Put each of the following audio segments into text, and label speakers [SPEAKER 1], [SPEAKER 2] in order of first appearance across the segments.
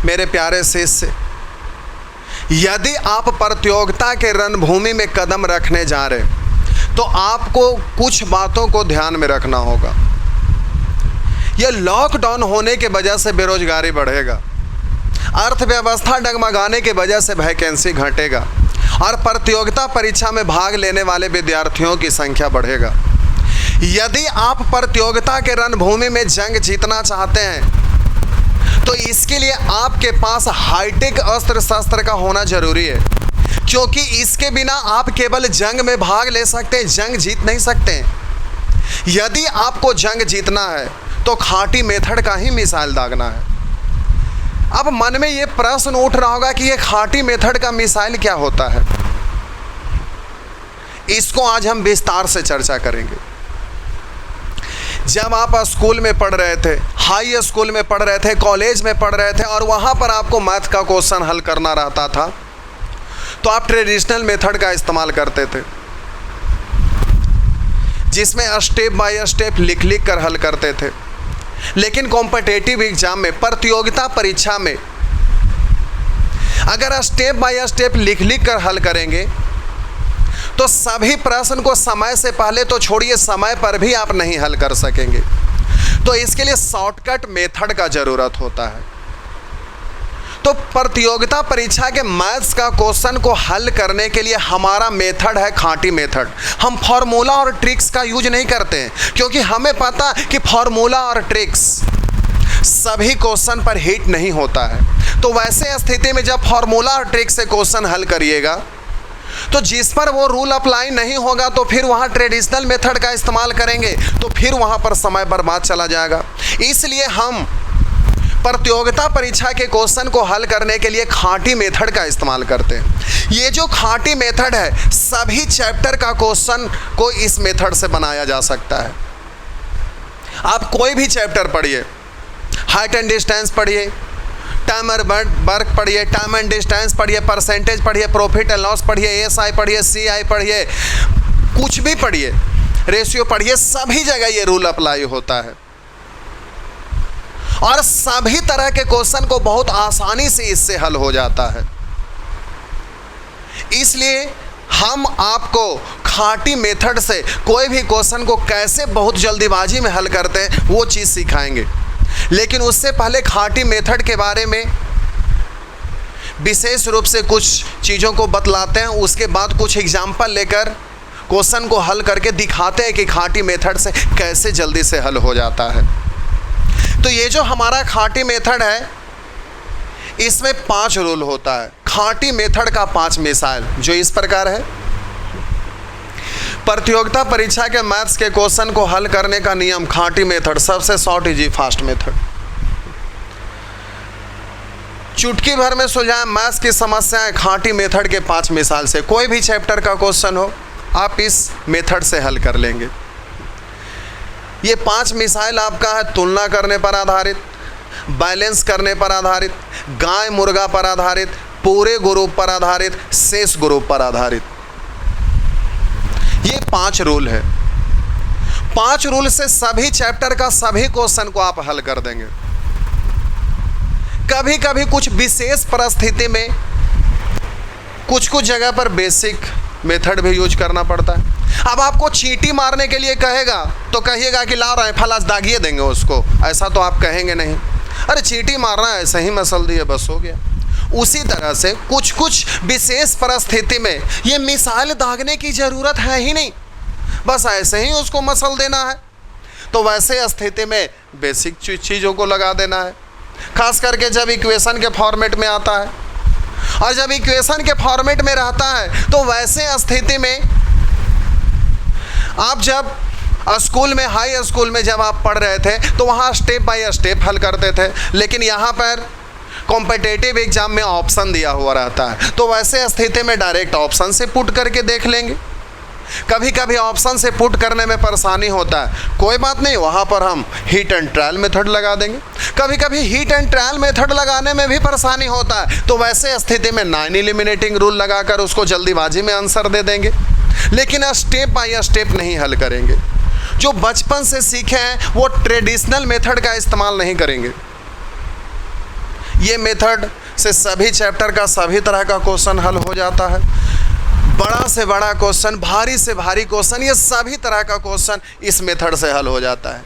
[SPEAKER 1] मेरे प्यारे शिष्य, यदि आप प्रतियोगिता के रणभूमि में कदम रखने जा रहे तो आपको कुछ बातों को ध्यान में रखना होगा। यह लॉकडाउन होने के वजह से बेरोजगारी बढ़ेगा, अर्थव्यवस्था डगमगाने की वजह से वैकेंसी घटेगा और प्रतियोगिता परीक्षा में भाग लेने वाले विद्यार्थियों की संख्या बढ़ेगा। यदि आप प्रतियोगिता के रणभूमि में जंग जीतना चाहते हैं तो इसके लिए आपके पास हाईटेक अस्त्र शस्त्र का होना जरूरी है, क्योंकि इसके बिना आप केवल जंग में भाग ले सकते हैं, जंग जीत नहीं सकते। यदि आपको जंग जीतना है तो खाटी मेथड का ही मिसाइल दागना है। अब मन में ये प्रश्न उठ रहा होगा कि ये खाटी मेथड का मिसाइल क्या होता है। इसको आज हम विस्तार से चर्चा करेंगे। जब आप स्कूल में पढ़ रहे थे, हाई स्कूल में पढ़ रहे थे, कॉलेज में पढ़ रहे थे और वहाँ पर आपको मैथ का क्वेश्चन हल करना रहता था तो आप ट्रेडिशनल मेथड का इस्तेमाल करते थे, जिसमें स्टेप बाय स्टेप लिख लिख कर हल करते थे। लेकिन कॉम्पिटिटिव एग्जाम में, प्रतियोगिता परीक्षा में अगर स्टेप बाय स्टेप लिख लिख कर हल करेंगे तो सभी प्रश्न को समय से पहले तो छोड़िए, समय पर भी आप नहीं हल कर सकेंगे। तो इसके लिए शॉर्टकट मेथड का ज़रूरत होता है। तो प्रतियोगिता परीक्षा के मैथ्स का क्वेश्चन को हल करने के लिए हमारा मेथड है खाटी मेथड। हम फार्मूला और ट्रिक्स का यूज नहीं करते हैं, क्योंकि हमें पता कि फार्मूला और ट्रिक्स सभी क्वेश्चन पर हिट नहीं होता है। तो वैसे स्थिति में जब फार्मूला और ट्रिक्स से क्वेश्चन हल करिएगा तो जिस पर वो रूल अप्लाई नहीं होगा तो फिर वहाँ ट्रेडिशनल मेथड का इस्तेमाल करेंगे तो फिर वहाँ पर समय बर्बाद चला जाएगा। इसलिए हम प्रतियोगिता परीक्षा के क्वेश्चन को हल करने के लिए खाटी मेथड का इस्तेमाल करते हैं। ये जो खाटी मेथड है, सभी चैप्टर का क्वेश्चन को इस मेथड से बनाया जा सकता है। आप कोई भी चैप्टर पढ़िए, हाइट एंड डिस्टेंस पढ़िए, टाइम और वर्क पढ़िए, टाइम एंड डिस्टेंस पढ़िए, परसेंटेज पढ़िए, प्रॉफिट एंड लॉस पढ़िए, एसआई पढ़िए, सीआई पढ़िए, कुछ भी पढ़िए, रेशियो पढ़िए, सभी जगह ये रूल अप्लाई होता है और सभी तरह के क्वेश्चन को बहुत आसानी से इससे हल हो जाता है। इसलिए हम आपको खाटी मेथड से कोई भी क्वेश्चन को कैसे बहुत जल्दीबाजी में हल करते हैं वो चीज़ सिखाएंगे। लेकिन उससे पहले खाटी मेथड के बारे में विशेष रूप से कुछ चीज़ों को बतलाते हैं, उसके बाद कुछ एग्जाम्पल लेकर क्वेश्चन को हल करके दिखाते हैं कि खाटी मेथड से कैसे जल्दी से हल हो जाता है। तो ये जो हमारा खाटी मेथड है, इसमें 5 रूल होता है। खाटी मेथड का 5 मिसाइल जो इस प्रकार है। प्रतियोगिता परीक्षा के मैथ्स के क्वेश्चन को हल करने का नियम खाटी मेथड, सबसे शॉर्ट इजी फास्ट मेथड। चुटकी भर में सुलझाएं मैथ्स की समस्याएं खाटी मेथड के 5 मिसाल से। कोई भी चैप्टर का क्वेश्चन हो आप इस मेथड से हल कर लेंगे। ये 5 मिसाइल आपका है तुलना करने पर आधारित, बैलेंस करने पर आधारित, गाय मुर्गा पर आधारित, पूरे ग्रुप पर आधारित, शेष ग्रुप पर आधारित। ये 5 रूल है। 5 रूल से सभी चैप्टर का सभी क्वेश्चन को आप हल कर देंगे। कभी कभी कुछ विशेष परिस्थिति में कुछ जगह पर बेसिक मेथड भी यूज करना पड़ता है। अब आपको चींटी मारने के लिए कहेगा तो कहिएगा कि ला राइफल आज दागिए देंगे उसको, ऐसा तो आप कहेंगे नहीं। अरे चींटी मारना है, ऐसे ही मसल दिए बस हो गया। उसी तरह से कुछ विशेष परिस्थिति में ये मिसाइल दागने की ज़रूरत है ही नहीं, बस ऐसे ही उसको मसल देना है। तो वैसे स्थिति में बेसिक चीज़ों को लगा देना है, खास करके जब इक्वेशन के फॉर्मेट में आता है। और जब इक्वेशन के फॉर्मेट में रहता है तो वैसे स्थिति में आप जब स्कूल में, हाई स्कूल में जब आप पढ़ रहे थे तो वहाँ स्टेप बाय स्टेप हल करते थे, लेकिन यहाँ पर कॉम्पिटिटिव एग्जाम में ऑप्शन दिया हुआ रहता है। तो वैसे स्थिति में डायरेक्ट ऑप्शन से पुट करके देख लेंगे। कभी कभी ऑप्शन से पुट करने में परेशानी होता है, कोई बात नहीं, वहाँ पर हम हीट एंड ट्रायल मेथड लगा देंगे। कभी कभी हीट एंड ट्रायल मेथड लगाने में भी परेशानी होता है, तो वैसे स्थिति में 9 एलिमिनेटिंग रूल लगाकर उसको जल्दीबाजी में आंसर दे देंगे, लेकिन स्टेप बाय स्टेप नहीं हल करेंगे। जो बचपन से सीखे हैं वो ट्रेडिशनल मेथड का इस्तेमाल नहीं करेंगे। ये मेथड से सभी चैप्टर का सभी तरह का क्वेश्चन हल हो जाता है। बड़ा से बड़ा क्वेश्चन, भारी से भारी क्वेश्चन, ये सभी तरह का क्वेश्चन इस मेथड से हल हो जाता है।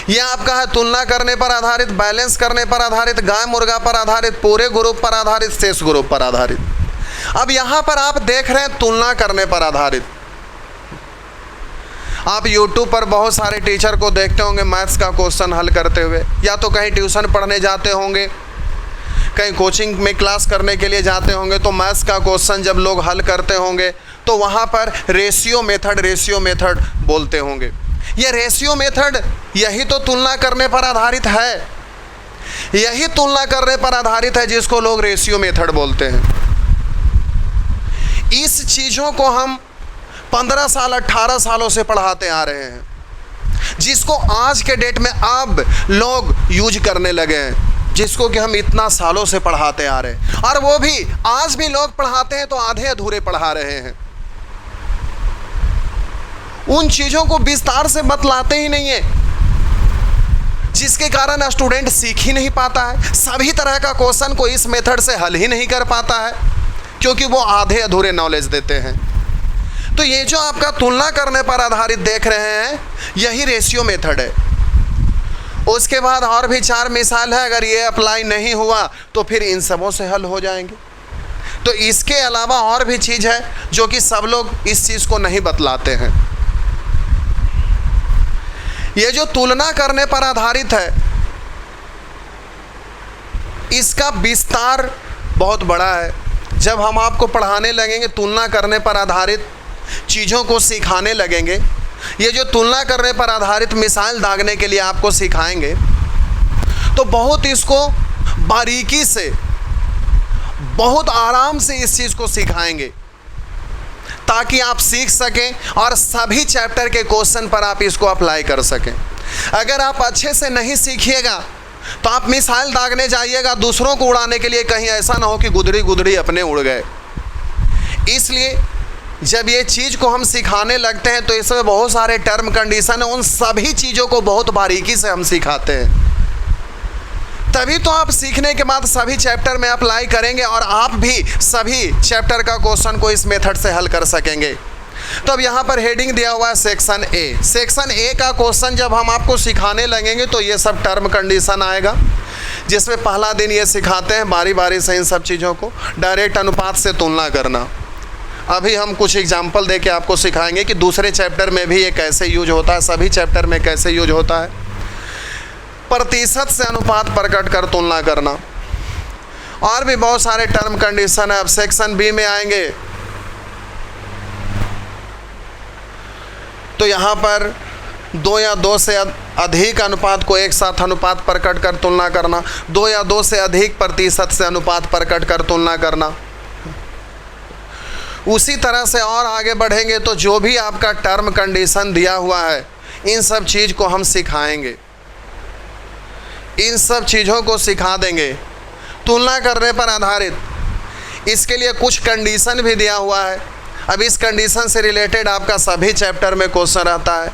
[SPEAKER 1] ये आपका है तुलना करने पर आधारित, बैलेंस करने पर आधारित, गाय मुर्गा पर आधारित, पूरे ग्रुप पर आधारित, शेष ग्रुप पर आधारित। अब यहाँ पर आप देख रहे हैं तुलना करने पर आधारित। आप YouTube पर बहुत सारे टीचर को देखते होंगे मैथ्स का क्वेश्चन हल करते हुए, या तो कहीं ट्यूशन पढ़ने जाते होंगे, कहीं कोचिंग में क्लास करने के लिए जाते होंगे, तो मैथ्स का क्वेश्चन जब लोग हल करते होंगे तो वहाँ पर रेशियो मेथड बोलते होंगे। ये रेशियो मेथड यही तो तुलना करने पर आधारित है, यही तुलना करने पर आधारित है जिसको लोग रेशियो मेथड बोलते हैं। इस चीज़ों को हम 15 साल 18 सालों से पढ़ाते आ रहे हैं, जिसको आज के डेट में अब लोग यूज करने लगे हैं, जिसको कि हम इतना सालों से पढ़ाते आ रहे हैं। और वो भी आज भी लोग पढ़ाते हैं तो आधे अधूरे पढ़ा रहे हैं, उन चीज़ों को विस्तार से बतलाते ही नहीं है, जिसके कारण स्टूडेंट सीख ही नहीं पाता है, सभी तरह का क्वेश्चन को इस मेथड से हल ही नहीं कर पाता है, क्योंकि वो आधे अधूरे नॉलेज देते हैं। तो ये जो आपका तुलना करने पर आधारित देख रहे हैं, यही रेशियो मेथड है। उसके बाद और भी 4 मिसाल है, अगर ये अप्लाई नहीं हुआ तो फिर इन सबों से हल हो जाएंगे। तो इसके अलावा और भी चीज़ है जो कि सब लोग इस चीज़ को नहीं बतलाते हैं। ये जो तुलना करने पर आधारित है, इसका विस्तार बहुत बड़ा है। जब हम आपको पढ़ाने लगेंगे, तुलना करने पर आधारित चीज़ों को सिखाने लगेंगे, ये जो तुलना करने पर आधारित मिसाल दागने के लिए आपको सिखाएंगे, तो बहुत इसको बारीकी से, बहुत आराम से इस चीज़ को सिखाएंगे, ताकि आप सीख सकें और सभी चैप्टर के क्वेश्चन पर आप इसको अप्लाई कर सकें। अगर आप अच्छे से नहीं सीखिएगा तो आप मिसाइल दागने जाइएगा दूसरों को उड़ाने के लिए, कहीं ऐसा ना हो कि गुदड़ी अपने उड़ गए। इसलिए जब ये चीज़ को हम सिखाने लगते हैं तो इसमें बहुत सारे टर्म कंडीशन है, उन सभी चीज़ों को बहुत बारीकी से हम सिखाते हैं। तभी तो आप सीखने के बाद सभी चैप्टर में अप्लाई करेंगे और आप भी सभी चैप्टर का क्वेश्चन को इस मेथड से हल कर सकेंगे। तो अब यहाँ पर हेडिंग दिया हुआ है सेक्शन ए। सेक्शन ए का क्वेश्चन जब हम आपको सिखाने लगेंगे तो ये सब टर्म कंडीशन आएगा, जिसमें पहला दिन ये सिखाते हैं बारी बारी से इन सब चीज़ों को। डायरेक्ट अनुपात से तुलना करना, अभी हम कुछ एग्जाम्पल दे के आपको सिखाएंगे कि दूसरे चैप्टर में भी ये कैसे यूज होता है, सभी चैप्टर में कैसे यूज होता है। प्रतिशत से अनुपात प्रकट कर तुलना करना, और भी बहुत सारे टर्म कंडीशन है। अब सेक्शन बी में आएंगे तो यहाँ पर 2 या 2 से अधिक अनुपात को एक साथ अनुपात प्रकट कर तुलना करना, 2 या 2 से अधिक प्रतिशत से अनुपात प्रकट कर तुलना करना। उसी तरह से और आगे बढ़ेंगे तो जो भी आपका टर्म कंडीशन दिया हुआ है, इन सब चीज़ को हम सिखाएंगे, इन सब चीज़ों को सिखा देंगे तुलना करने पर आधारित। इसके लिए कुछ कंडीशन भी दिया हुआ है। अब इस कंडीशन से रिलेटेड आपका सभी चैप्टर में क्वेश्चन रहता है।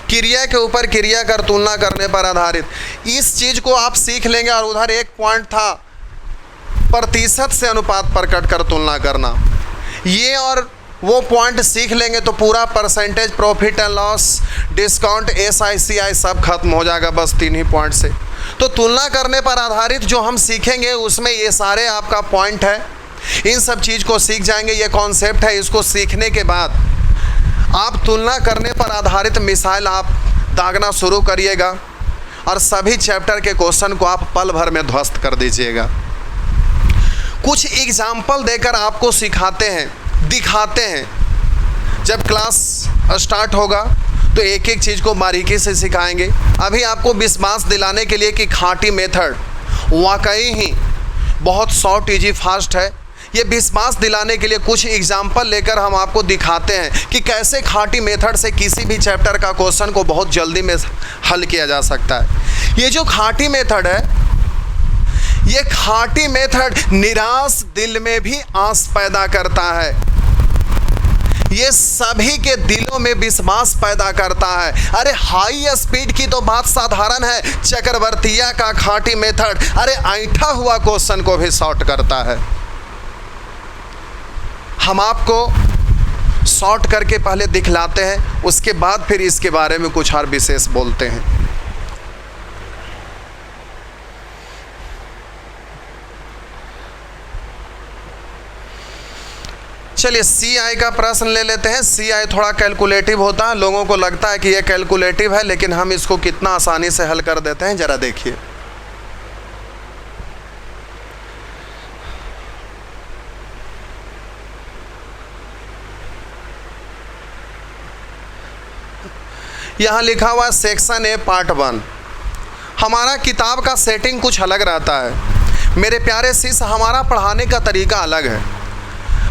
[SPEAKER 1] क्रिया के ऊपर क्रिया कर तुलना करने पर आधारित, इस चीज़ को आप सीख लेंगे। और उधर एक पॉइंट था प्रतिशत से अनुपात प्रकट कर तुलना करना, ये और वो पॉइंट सीख लेंगे तो पूरा percentage, profit and loss, discount, SICI सब खत्म हो जाएगा बस 3 ही पॉइंट से। तो तुलना करने पर आधारित जो हम सीखेंगे उसमें ये सारे आपका पॉइंट है, इन सब चीज़ को सीख जाएंगे। ये कॉन्सेप्ट है, इसको सीखने के बाद आप तुलना करने पर आधारित मिसाइल आप दागना शुरू करिएगा और सभी चैप्टर के क्वेश्चन को आप पल भर में ध्वस्त कर दीजिएगा। कुछ एग्जाम्पल देकर आपको सिखाते हैं, दिखाते हैं। जब क्लास स्टार्ट होगा तो एक एक चीज़ को बारीकी से सिखाएंगे। अभी आपको विश्वास दिलाने के लिए कि खाटी मेथड वाकई ही बहुत शॉर्ट, इजी, फास्ट है, ये विश्वास दिलाने के लिए कुछ एग्जाम्पल लेकर हम आपको दिखाते हैं कि कैसे खाटी मेथड से किसी भी चैप्टर का क्वेश्चन को बहुत जल्दी में हल किया जा सकता है। ये जो खाटी मेथड है, ये खाटी मेथड निराश दिल में भी आस पैदा करता है। ये सभी के दिलों में विश्वास पैदा करता है। अरे हाई स्पीड की तो बात साधारण है, चक्रवर्तीया का खाटी मेथड अरे ऐंठा हुआ क्वेश्चन को भी शॉर्ट करता है। हम आपको शॉर्ट करके पहले दिखलाते हैं, उसके बाद फिर इसके बारे में कुछ और विशेष बोलते हैं। चलिए CI का प्रश्न ले लेते हैं। CI थोड़ा कैलकुलेटिव होता है, लोगों को लगता है कि ये कैलकुलेटिव है, लेकिन हम इसको कितना आसानी से हल कर देते हैं जरा देखिए। यहाँ लिखा हुआ सेक्शन A पार्ट 1। हमारा किताब का सेटिंग कुछ अलग रहता है मेरे प्यारे शिष्य, हमारा पढ़ाने का तरीका अलग है।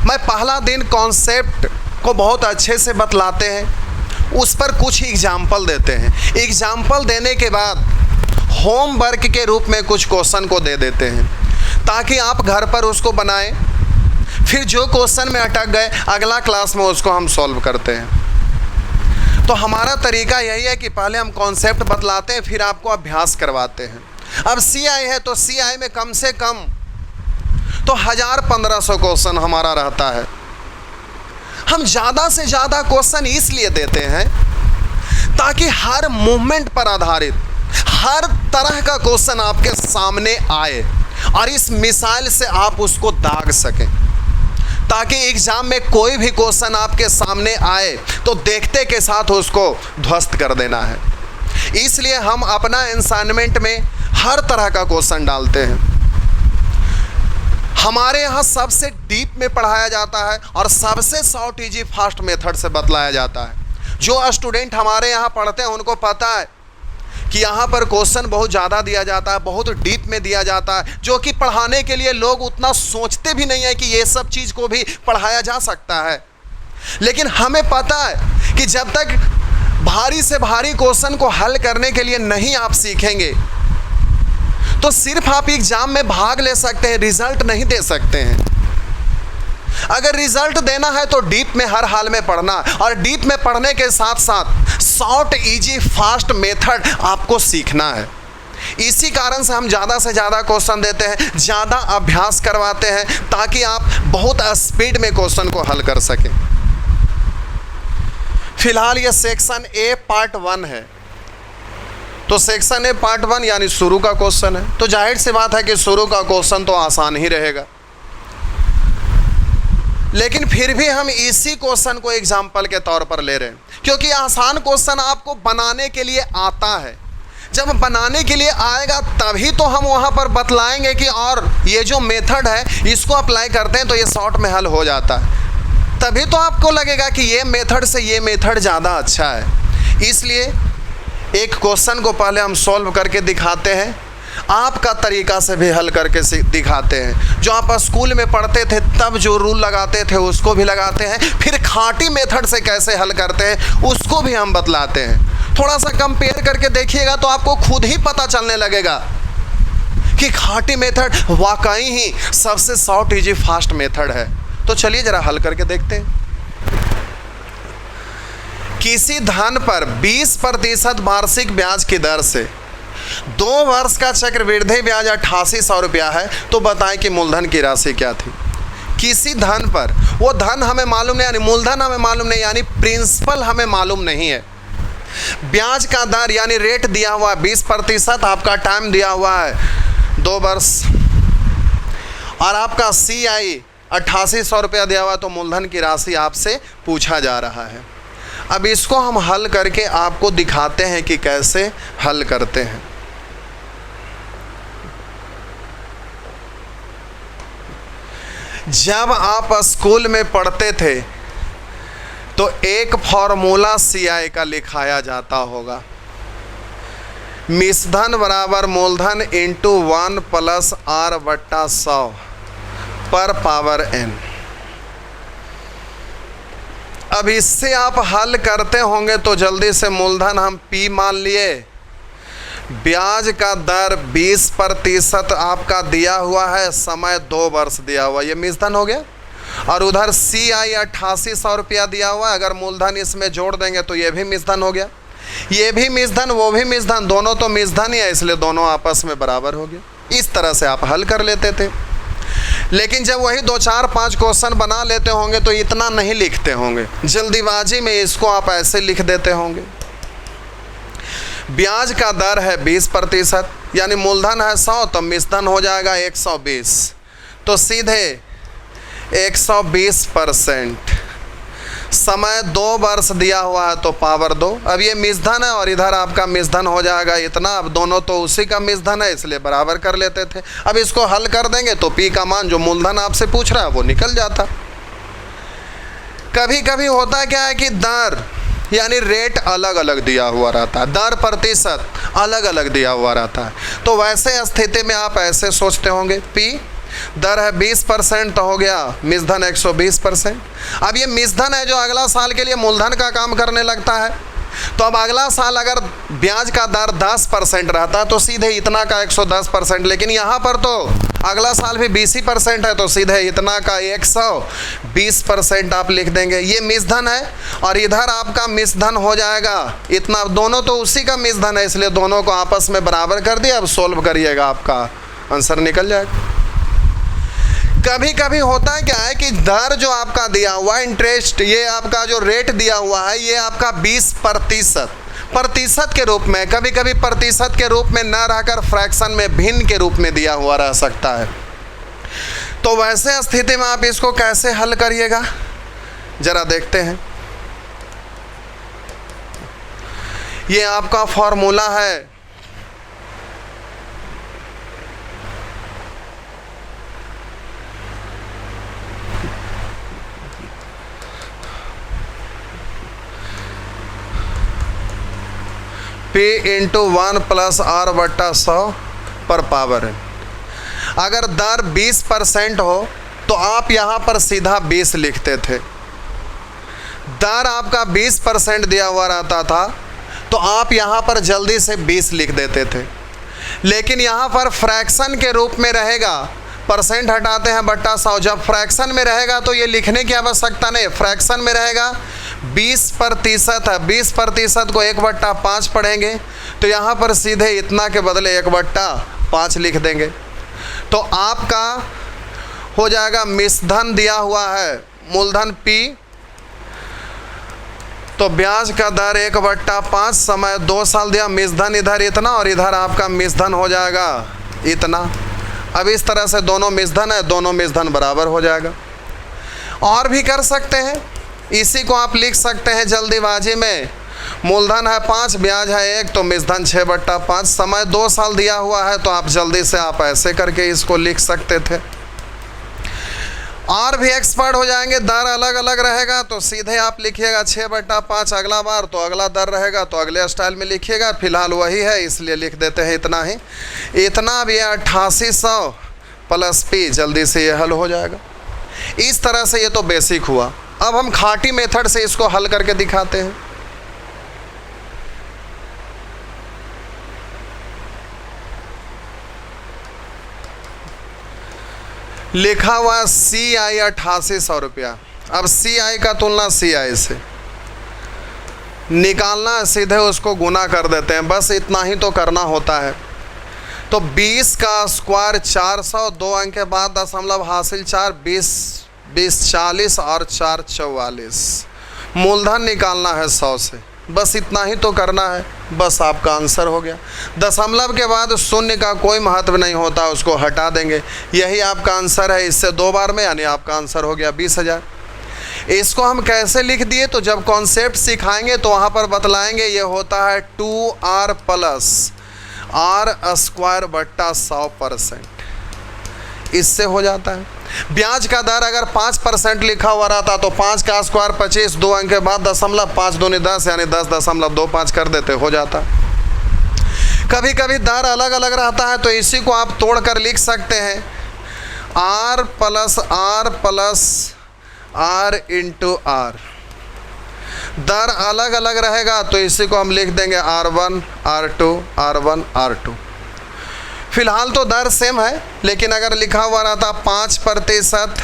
[SPEAKER 1] मैं पहला दिन कॉन्सेप्ट को बहुत अच्छे से बतलाते हैं, उस पर कुछ एग्जाम्पल देते हैं। एग्जाम्पल देने के बाद होमवर्क के रूप में कुछ क्वेश्चन को दे देते हैं ताकि आप घर पर उसको बनाएं। फिर जो क्वेश्चन में अटक गए अगला क्लास में उसको हम सॉल्व करते हैं। तो हमारा तरीका यही है कि पहले हम कॉन्सेप्ट बतलाते हैं, फिर आपको अभ्यास करवाते हैं। अब CI है तो CI में कम से कम तो 1000-1500 क्वेश्चन हमारा रहता है। हम ज़्यादा से ज़्यादा क्वेश्चन इसलिए देते हैं ताकि हर मूवमेंट पर आधारित हर तरह का क्वेश्चन आपके सामने आए और इस मिसाइल से आप उसको दाग सकें, ताकि एग्जाम में कोई भी क्वेश्चन आपके सामने आए तो देखते के साथ उसको ध्वस्त कर देना है। इसलिए हम अपना असाइनमेंट में हर तरह का क्वेश्चन डालते हैं। हमारे यहाँ सबसे डीप में पढ़ाया जाता है और सबसे शॉर्ट इजी फास्ट मेथड से बतलाया जाता है। जो स्टूडेंट हमारे यहाँ पढ़ते हैं उनको पता है कि यहाँ पर क्वेश्चन बहुत ज़्यादा दिया जाता है, बहुत डीप में दिया जाता है, जो कि पढ़ाने के लिए लोग उतना सोचते भी नहीं है कि ये सब चीज़ को भी पढ़ाया जा सकता है। लेकिन हमें पता है कि जब तक भारी से भारी क्वेश्चन को हल करने के लिए नहीं आप सीखेंगे तो सिर्फ आप एग्जाम में भाग ले सकते हैं, रिजल्ट नहीं दे सकते हैं। अगर रिजल्ट देना है तो डीप में हर हाल में पढ़ना, और डीप में पढ़ने के साथ साथ शॉर्ट इजी फास्ट मेथड आपको सीखना है। इसी कारण से हम ज़्यादा से ज़्यादा क्वेश्चन देते हैं, ज़्यादा अभ्यास करवाते हैं ताकि आप बहुत स्पीड में क्वेश्चन को हल कर सकें। फिलहाल ये सेक्शन A पार्ट 1 है, तो सेक्शन A पार्ट 1 यानी शुरू का क्वेश्चन है, तो जाहिर सी बात है कि शुरू का क्वेश्चन तो आसान ही रहेगा। लेकिन फिर भी हम इसी क्वेश्चन को एग्जाम्पल के तौर पर ले रहे हैं क्योंकि आसान क्वेश्चन आपको बनाने के लिए आता है। जब बनाने के लिए आएगा तभी तो हम वहाँ पर बतलाएंगे कि और ये जो मेथड है इसको अप्लाई करते हैं तो ये शॉर्ट में हल हो जाता है। तभी तो आपको लगेगा कि ये मेथड से ये मेथड ज़्यादा अच्छा है। इसलिए एक क्वेश्चन को पहले हम सॉल्व करके दिखाते हैं, आपका तरीका से भी हल करके दिखाते हैं। जो आप स्कूल में पढ़ते थे तब जो रूल लगाते थे उसको भी लगाते हैं, फिर खाटी मेथड से कैसे हल करते हैं उसको भी हम बतलाते हैं। थोड़ा सा कंपेयर करके देखिएगा तो आपको खुद ही पता चलने लगेगा कि खाटी मेथड वाकई ही सबसे शॉर्ट इजी फास्ट मेथड है। तो चलिए ज़रा हल करके देखते हैं। किसी धन पर 20% वार्षिक ब्याज की दर से 2 वर्ष का चक्रवृद्धि ब्याज 8800 रुपया है, तो बताएं कि मूलधन की राशि क्या थी। किसी धन पर, वो धन हमें मालूम नहीं, यानी मूलधन हमें मालूम नहीं, यानी प्रिंसिपल हमें मालूम नहीं है। ब्याज का दर यानी रेट दिया हुआ 20%, आपका टाइम दिया हुआ है 2 वर्ष, और आपका CI 8800 रुपया दिया हुआ, तो मूलधन की राशि आपसे पूछा जा रहा है। अब इसको हम हल करके आपको दिखाते हैं कि कैसे हल करते हैं। जब आप स्कूल में पढ़ते थे तो एक फॉर्मूला CI का लिखाया जाता होगा, मिश्रधन बराबर मूलधन इंटू 1 + R/100 पर पावर n। अब इससे आप हल करते होंगे तो जल्दी से मूलधन हम P मान लिए, ब्याज का दर 20% आपका दिया हुआ है, समय 2 वर्ष दिया हुआ, ये मिश्रधन हो गया। और उधर CI 8800 रुपया दिया हुआ है। अगर मूलधन इसमें जोड़ देंगे तो ये भी मिश्रधन हो गया, ये भी मिश्रधन, वो भी मिश्रधन, दोनों तो मिश्रधन ही है, इसलिए दोनों आपस में बराबर हो गए। इस तरह से आप हल कर लेते थे। लेकिन जब वही 2 4 5 क्वेश्चन बना लेते होंगे तो इतना नहीं लिखते होंगे, जल्दीबाजी में इसको आप ऐसे लिख देते होंगे। ब्याज का दर है 20%, यानी मूलधन है 100 तो मिश्रधन हो जाएगा 120, तो सीधे 120%। समय 2 वर्ष दिया हुआ है तो पावर 2। अब ये मिश्रधन है और इधर आपका मिश्रधन हो जाएगा इतना। अब दोनों तो उसी का मिश्रधन है, इसलिए बराबर कर लेते थे। अब इसको हल कर देंगे तो P का मान जो मूलधन आपसे पूछ रहा है वो निकल जाता। कभी कभी होता क्या है कि दर यानी रेट अलग अलग दिया हुआ रहता है, दर प्रतिशत अलग अलग दिया हुआ रहता है। तो वैसे स्थिति में आप ऐसे सोचते होंगे, P दर है 20% तो हो गया मिश्रधन 120%। अब ये मिश्रधन है जो अगला साल के लिए मूलधन का काम करने लगता है, तो अब अगला साल अगर ब्याज का दर 10% रहता तो सीधे इतना का 110%, लेकिन यहाँ पर तो अगला साल भी 20% है तो सीधे इतना का 120% आप लिख देंगे। ये मिश्रधन है और इधर आपका मिश्रधन हो जाएगा इतना, दोनों तो उसी का मिश्रधन है, इसलिए दोनों को आपस में बराबर कर दिया। अब सोल्व करिएगा, आपका आंसर निकल जाएगा। कभी कभी होता है क्या है कि दर जो आपका दिया हुआ है, इंटरेस्ट, ये आपका जो रेट दिया हुआ है ये आपका 20% प्रतिशत के रूप में, कभी कभी प्रतिशत के रूप में न रहकर फ्रैक्शन में भिन्न के रूप में दिया हुआ रह सकता है। तो वैसे स्थिति में आप इसको कैसे हल करिएगा जरा देखते हैं। ये आपका फॉर्मूला है P × 1 + R/100 पर पावर है। अगर दर 20% हो तो आप यहाँ पर सीधा 20 लिखते थे। दर आपका 20% दिया हुआ रहता था तो आप यहाँ पर जल्दी से 20 लिख देते थे। लेकिन यहाँ पर फ्रैक्शन के रूप में रहेगा, परसेंट हटाते हैं बट्टा 100। जब फ्रैक्शन में रहेगा तो ये लिखने की आवश्यकता नहीं, फ्रैक्शन में रहेगा 20% है, 20% को 1/5 पढ़ेंगे तो यहाँ पर सीधे इतना के बदले 1/5 लिख देंगे। तो आपका हो जाएगा मिश्रधन दिया हुआ है मूलधन P, तो ब्याज का दर 1/5, समय 2 साल दिया, मिश्रधन इधर इतना और इधर आपका मिश्रधन हो जाएगा इतना। अब इस तरह से दोनों मिश्रधन है, दोनों मिश्रधन बराबर हो जाएगा। और भी कर सकते हैं, इसी को आप लिख सकते हैं जल्दीबाजी में। मूलधन है 5, ब्याज है 1 तो मिश्रधन 6/5, समय 2 साल दिया हुआ है तो आप जल्दी से आप ऐसे करके इसको लिख सकते थे। और भी एक्सपर्ट हो जाएंगे, दर अलग अलग रहेगा तो सीधे आप लिखिएगा 6/5 अगला बार, तो अगला दर रहेगा तो अगले स्टाइल में लिखिएगा। फिलहाल वही है इसलिए लिख देते हैं इतना ही। इतना भी 8800 + P, जल्दी से ये हल हो जाएगा। इस तरह से ये तो बेसिक हुआ। अब हम खाटी मेथड से इसको हल करके दिखाते हैं। लिखा हुआ CI 8800 रुपया। अब CI का तुलना CI से निकालना, सीधे उसको गुना कर देते हैं, बस इतना ही तो करना होता है। तो 20 का स्क्वायर 400, 2 अंक के बाद दशमलव हासिल 4, 20 40 और 4 44। मूलधन निकालना है 100 से, बस इतना ही तो करना है, बस आपका आंसर हो गया। दशमलव के बाद शून्य का कोई महत्व नहीं होता, उसको हटा देंगे, यही आपका आंसर है। इससे 2 बार में, यानी आपका आंसर हो गया 20,000। इसको हम कैसे लिख दिए तो जब कॉन्सेप्ट सिखाएंगे तो वहाँ पर बतलाएंगे। ये होता है 2R + R² बट्टा 100%, इससे हो जाता है। ब्याज का दर अगर 5% लिखा हुआ रहता तो 5 का स्क्वायर 25, 2 अंक के बाद दशमलव, 5 दूनी 10 यानी 10.25 कर देते, हो जाता। कभी कभी दर अलग अलग रहता है तो इसी को आप तोड़ कर लिख सकते हैं, R + R × R। दर अलग अलग रहेगा तो इसी को हम लिख देंगे R1 R2 R1 R2। फिलहाल तो दर सेम है, लेकिन अगर लिखा हुआ रहता 5%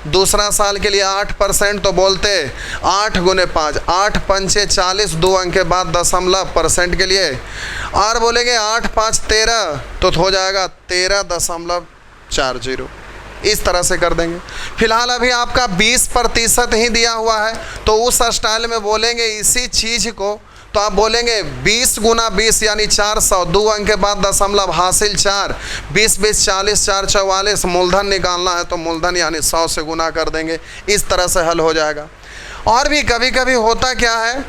[SPEAKER 1] दूसरा साल के लिए 8% तो बोलते 8 गुने 5, 8 पंचे 40, 2 अंक के बाद दशमलव परसेंट के लिए, और बोलेंगे 8 5 13 तो हो जाएगा 13.40। इस तरह से कर देंगे। फिलहाल अभी आपका 20% ही दिया हुआ है, तो उस स्टाइल में बोलेंगे इसी चीज़ को, तो आप बोलेंगे 20 गुना 20 यानी 400, 2 अंक के बाद दशमलव हासिल 4, 20 20 40, 4 44, मूलधन निकालना है तो मूलधन यानी 100 से गुना कर देंगे। इस तरह से हल हो जाएगा। और भी कभी कभी होता क्या है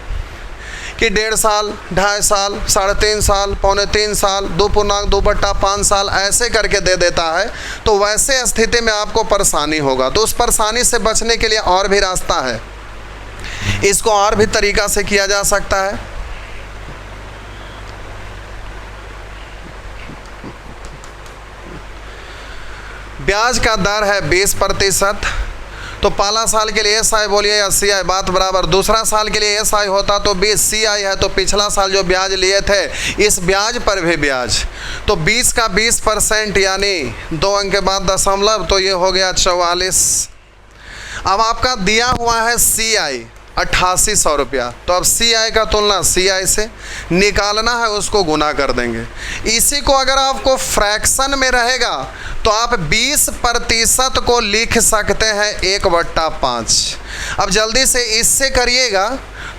[SPEAKER 1] कि 1.5 साल, 2.5 साल, 3.5 साल, 2.25 साल, 2.2/5 साल ऐसे करके दे देता है, तो वैसे स्थिति में आपको परेशानी होगा। तो उस परेशानी से बचने के लिए और भी रास्ता है, इसको और भी तरीका से किया जा सकता है। ब्याज का दर है 20%, तो पहला साल के लिए SI बोलिए या CI बात बराबर। दूसरा साल के लिए SI होता तो 20, CI है तो पिछला साल जो ब्याज लिए थे इस ब्याज पर भी ब्याज, तो 20 का 20% यानी 2 अंक के बाद दशमलव, तो ये हो गया 44। अब आपका दिया हुआ है CI 8800 रुपया, तो अब CI का तुलना CI से निकालना है, उसको गुना कर देंगे। इसी को अगर आपको फ्रैक्शन में रहेगा तो आप 20% को लिख सकते हैं 1/5। अब जल्दी से इससे करिएगा,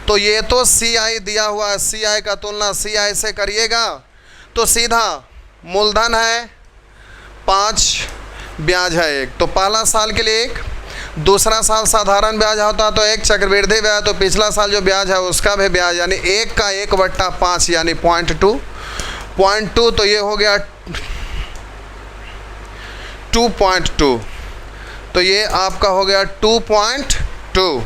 [SPEAKER 1] तो ये तो CI दिया हुआ है, CI का तुलना CI से करिएगा तो सीधा मूलधन है 5, ब्याज है 1, तो पहला साल के लिए 1, दूसरा साल साधारण ब्याज होता तो 1, चक्रवृद्धि ब्याज तो पिछला साल जो ब्याज है उसका भी ब्याज, यानी 1 का 1/5 यानी 0.2, तो ये हो गया 2.2, तो ये आपका हो गया 2.2।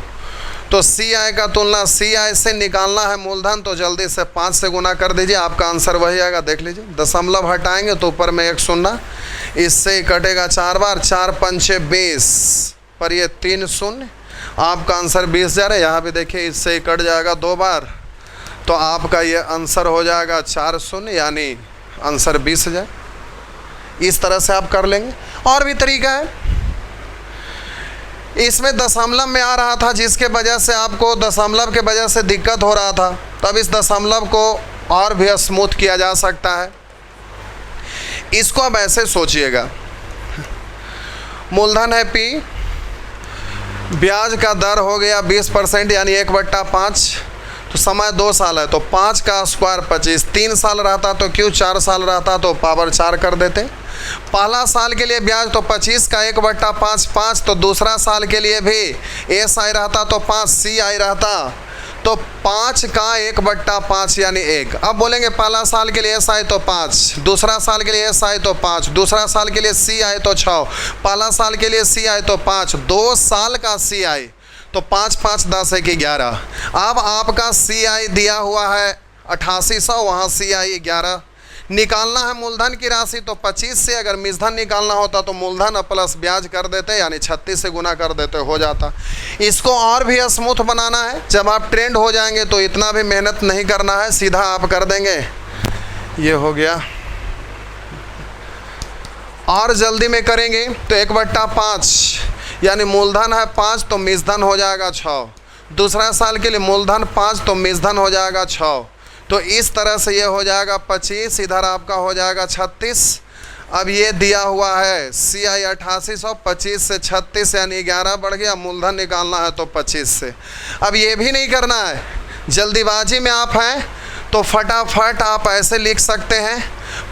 [SPEAKER 1] तो CI का तुलना CI से निकालना है मूलधन, तो जल्दी से 5 से गुना कर दीजिए, आपका आंसर वही आएगा। देख लीजिए, दशमलव हटाएंगे तो ऊपर में 1 शून्य, इससे कटेगा 4 बार, 4 पंचे 20 पर ये 3 शून्य, आपका आंसर 20,000 है। यहाँ भी देखिए इससे कट जाएगा 2 बार, तो आपका ये आंसर हो जाएगा 4 शून्य यानी आंसर 20,000। इस तरह से आप कर लेंगे। और भी तरीका है, इसमें दशमलव में आ रहा था जिसके वजह से आपको दशमलव के वजह से दिक्कत हो रहा था, तब इस दशमलव को और भी स्मूथ किया जा सकता है। इसको अब ऐसे सोचिएगा, मूलधन है P, ब्याज का दर हो गया 20% यानी 1/5, तो समय 2 साल है तो 5 का स्क्वायर 25, 3 साल रहता तो क्यों 4 साल रहता तो पावर 4 कर देते। पहला साल के लिए ब्याज तो 25 का 1/5 5, तो दूसरा साल के लिए भी SI रहता तो 5, CI रहता तो 5 का 1/5 यानी 1। अब बोलेंगे पहला साल के लिए SI तो 5, दूसरा साल के लिए SI तो 5, दूसरा साल के लिए CI तो 6, पहला साल के लिए CI तो 5, 2 साल का CI तो 5 5 10 1 11। अब आपका CI दिया हुआ है 8800, वहाँ CI 11, निकालना है मूलधन की राशि तो 25 से, अगर मिश्धन निकालना होता तो मूलधन प्लस ब्याज कर देते यानी 36 से गुना कर देते, हो जाता। इसको और भी स्मूथ बनाना है, जब आप ट्रेंड हो जाएंगे तो इतना भी मेहनत नहीं करना है, सीधा आप कर देंगे। ये हो गया, और जल्दी में करेंगे तो 1/5 यानी मूलधन है 5 तो मिश्धन हो जाएगा 6, दूसरा साल के लिए मूलधन 5 तो मिश्धन हो जाएगा 6, तो इस तरह से ये हो जाएगा 25, इधर आपका हो जाएगा 36। अब ये दिया हुआ है CI 8800, 25 से 36 यानी 11 बढ़ गया, मूलधन निकालना है तो 25 से। अब ये भी नहीं करना है, जल्दीबाजी में आप हैं तो फटाफट आप ऐसे लिख सकते हैं,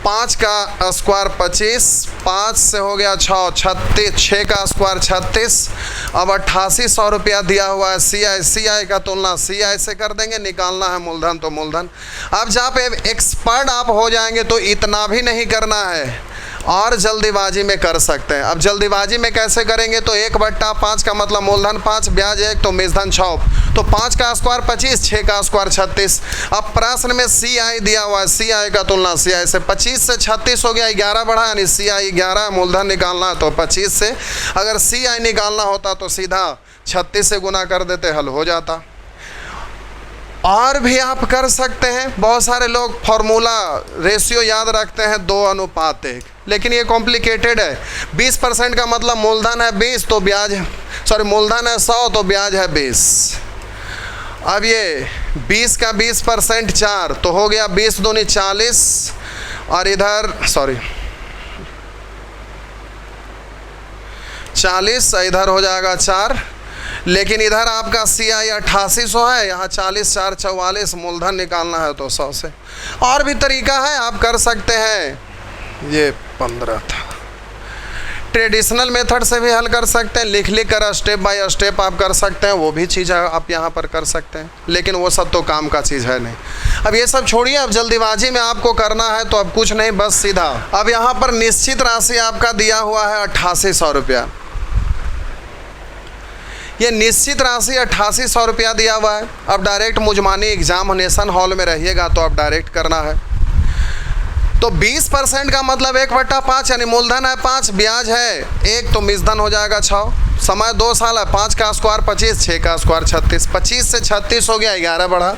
[SPEAKER 1] 5 का स्क्वायर 25, 5 से हो गया 6 36, 6 का स्क्वायर 36। अब 8800 रुपया दिया हुआ है CI का तुलना CI से कर देंगे, निकालना है मूलधन तो मूलधन। अब जहाँ पे एक्सपर्ट आप हो जाएंगे तो इतना भी नहीं करना है, और जल्दीबाजी में कर सकते हैं। अब जल्दीबाजी में कैसे करेंगे तो 1/5 का मतलब मूलधन 5, ब्याज 1 तो मिश्धन 6, तो 5 का स्क्वायर 25, 6 का स्क्वायर 36। अब प्रश्न में CI दिया हुआ है, CI का तुलना CI से, 25 से 36 हो गया, 11 बढ़ा यानी CI 11, मूलधन निकालना है तो 25 से, अगर CI निकालना होता तो सीधा 36 से गुना कर देते, हल हो जाता। और भी आप कर सकते हैं, बहुत सारे लोग फॉर्मूला रेशियो याद रखते हैं 2:1, लेकिन ये कॉम्प्लिकेटेड है। 20% का मतलब मूलधन है 20 तो ब्याज, सॉरी मूलधन है 100 तो ब्याज है 20। अब ये 20 का 20% 4 तो हो गया 20 दूनी 40 और इधर सॉरी 40 इधर हो जाएगा 4, लेकिन इधर आपका CI 8800 है, यहाँ 40 4 44 मूलधन निकालना है तो 100 से। और भी तरीका है, आप कर सकते हैं। ये 15 था। ट्रेडिशनल मेथड से भी हल कर सकते हैं, लिख कर स्टेप बाय स्टेप आप कर सकते हैं, वो भी चीज़ आप यहाँ पर कर सकते हैं, लेकिन वो सब तो काम का चीज़ है नहीं। अब ये सब छोड़िए, अब जल्दीबाजी में आपको करना है तो अब कुछ नहीं, बस सीधा अब यहाँ पर निश्चित राशि आपका दिया हुआ है 8800 रुपया। ये निश्चित राशि 8800 रुपया दिया हुआ है। अब डायरेक्ट मुजमानी एग्जामिनेशन हॉल में रहिएगा तो अब डायरेक्ट करना है। तो 20% का मतलब 1/5 यानी मूलधन है 5, ब्याज है 1 तो मिश्रधन हो जाएगा 6, समय 2 साल है, 5 का स्क्वायर 25, 6 का स्क्वायर 36, 25 से 36 हो गया, 11 बढ़ा।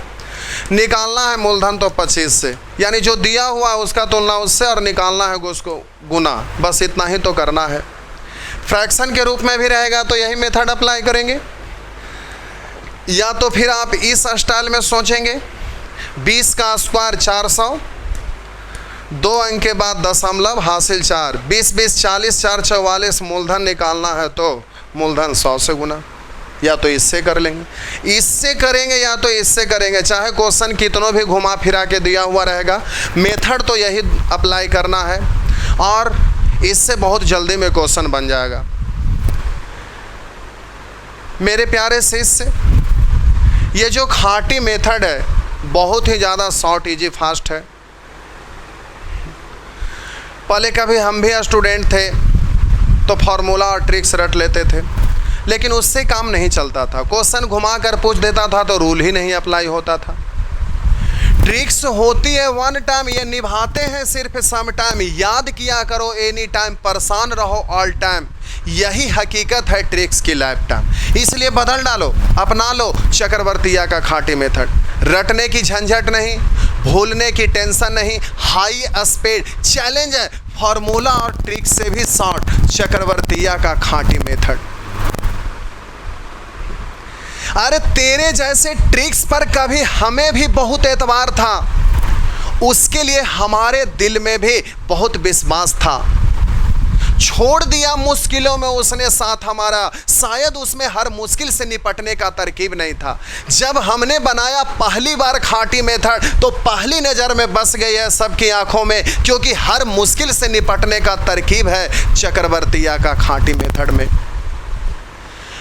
[SPEAKER 1] निकालना है मूलधन तो 25 से, यानी जो दिया हुआ है उसका तुलना उससे और निकालना है उसको गुना, बस इतना ही तो करना है। फ्रैक्शन के रूप में भी रहेगा तो यही मेथड अप्लाई करेंगे, या तो फिर आप इस स्टाइल में सोचेंगे 20 का स्क्वायर 400, 2 अंक के बाद दशमलव हासिल 4, 20 20 40 4 44 मूलधन निकालना है तो मूलधन 100 से गुना, या तो इससे कर लेंगे, इससे करेंगे या तो इससे करेंगे, चाहे क्वेश्चन कितनों भी घुमा फिरा के दिया हुआ रहेगा, मेथड तो यही अप्लाई करना है और इससे बहुत जल्दी में क्वेश्चन बन जाएगा। मेरे प्यारे शिष्य, ये जो खाटी मेथड है बहुत ही ज़्यादा शॉर्ट इजी फास्ट है। पहले कभी हम भी स्टूडेंट थे तो फार्मूला और ट्रिक्स रट लेते थे, लेकिन उससे काम नहीं चलता था, क्वेश्चन घुमा कर पूछ देता था तो रूल ही नहीं अप्लाई होता था। ट्रिक्स होती है वन टाइम, ये निभाते हैं सिर्फ सम टाइम, याद किया करो एनी टाइम, परेशान रहो ऑल टाइम, यही हकीकत है ट्रिक्स की लाइफ टाइम। इसलिए बदल डालो, अपना लो चक्रवर्तीया का खाटी मेथड, रटने की झंझट नहीं, भूलने की टेंशन नहीं, हाई स्पीड चैलेंज है, फार्मूला और ट्रिक से भी शॉर्ट, चक्रवर्तीया का खाटी मेथड। अरे तेरे जैसे ट्रिक्स पर कभी हमें भी बहुत एतबार था, उसके लिए हमारे दिल में भी बहुत विश्वास था, छोड़ दिया मुश्किलों में उसने साथ हमारा, शायद उसमें हर मुश्किल से निपटने का तरकीब नहीं था। जब हमने बनाया पहली बार खाटी मेथड तो पहली नज़र में बस गई है सबकी आंखों में, क्योंकि हर मुश्किल से निपटने का तरकीब है चक्रवर्तीया का खाटी मेथड में।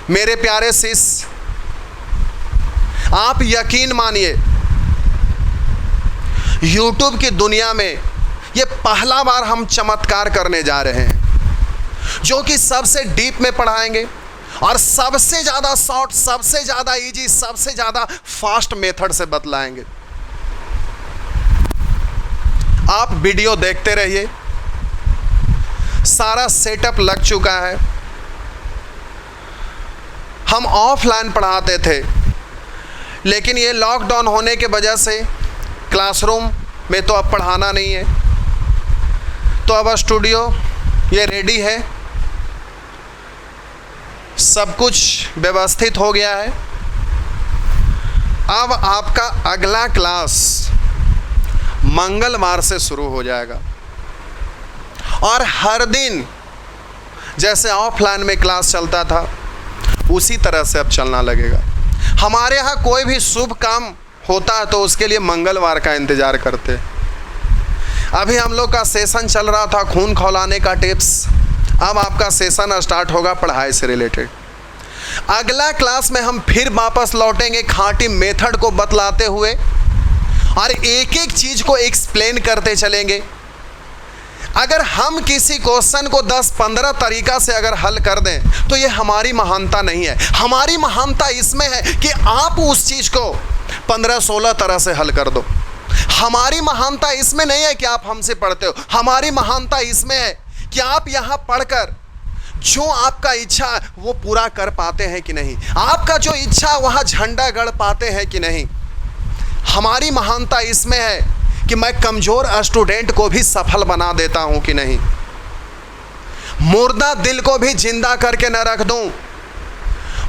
[SPEAKER 1] मेरे प्यारे शिष्य, आप यकीन मानिए YouTube की दुनिया में ये पहला बार हम चमत्कार करने जा रहे हैं, जो कि सबसे डीप में पढ़ाएंगे और सबसे ज़्यादा शॉर्ट, सबसे ज़्यादा इजी, सबसे ज़्यादा फास्ट मेथड से बतलाएंगे। आप वीडियो देखते रहिए, सारा सेटअप लग चुका है। हम ऑफलाइन पढ़ाते थे, लेकिन ये लॉकडाउन होने के वजह से क्लासरूम में तो अब पढ़ाना नहीं है, तो अब स्टूडियो ये रेडी है, सब कुछ व्यवस्थित हो गया है। अब आपका अगला क्लास मंगलवार से शुरू हो जाएगा और हर दिन जैसे ऑफलाइन में क्लास चलता था उसी तरह से अब चलना लगेगा। हमारे यहाँ कोई भी शुभ काम होता है तो उसके लिए मंगलवार का इंतज़ार करते। अभी हम लोग का सेशन चल रहा था खून खौलाने का टिप्स, अब आपका सेशन स्टार्ट होगा पढ़ाई से रिलेटेड। अगला क्लास में हम फिर वापस लौटेंगे खाटी मेथड को बतलाते हुए और एक एक चीज़ को एक्सप्लेन करते चलेंगे। अगर हम किसी क्वेश्चन को 10-15 तरीका से अगर हल कर दें तो ये हमारी महानता नहीं है। हमारी महानता इसमें है कि आप उस चीज़ को 15-16 तरह से हल कर दो। हमारी महानता इसमें नहीं है कि आप हमसे पढ़ते हो, हमारी महानता इसमें है कि आप यहाँ पढ़कर जो आपका इच्छा वो पूरा कर पाते हैं कि नहीं, आपका जो इच्छा वहाँ झंडा गड़ पाते हैं कि नहीं। हमारी महानता इसमें है कि मैं कमज़ोर स्टूडेंट को भी सफल बना देता हूँ कि नहीं। मुर्दा दिल को भी जिंदा करके न रख दूं,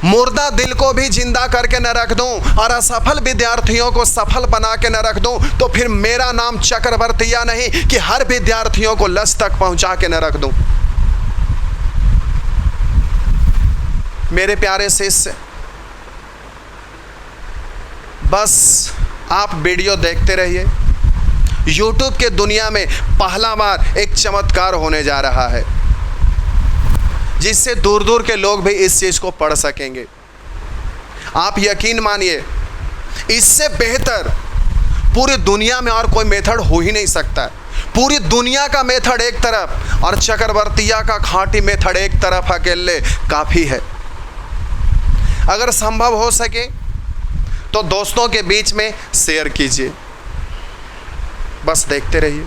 [SPEAKER 1] मुर्दा दिल को भी जिंदा करके न रख दूं और असफल विद्यार्थियों को सफल बना के न रख दूं, तो फिर मेरा नाम चक्रवर्तिया नहीं कि हर विद्यार्थियों को लक्ष्य तक पहुंचा के न रख दूं। मेरे प्यारे शिष्य, बस आप वीडियो देखते रहिए। YouTube के दुनिया में पहला बार एक चमत्कार होने जा रहा है, जिससे दूर दूर के लोग भी इस चीज़ को पढ़ सकेंगे। आप यकीन मानिए, इससे बेहतर पूरी दुनिया में और कोई मेथड हो ही नहीं सकता। पूरी दुनिया का मेथड एक तरफ और चक्रवर्तिया का खांटी मेथड एक तरफ अकेले काफ़ी है। अगर संभव हो सके तो दोस्तों के बीच में शेयर कीजिए। बस देखते रहिए।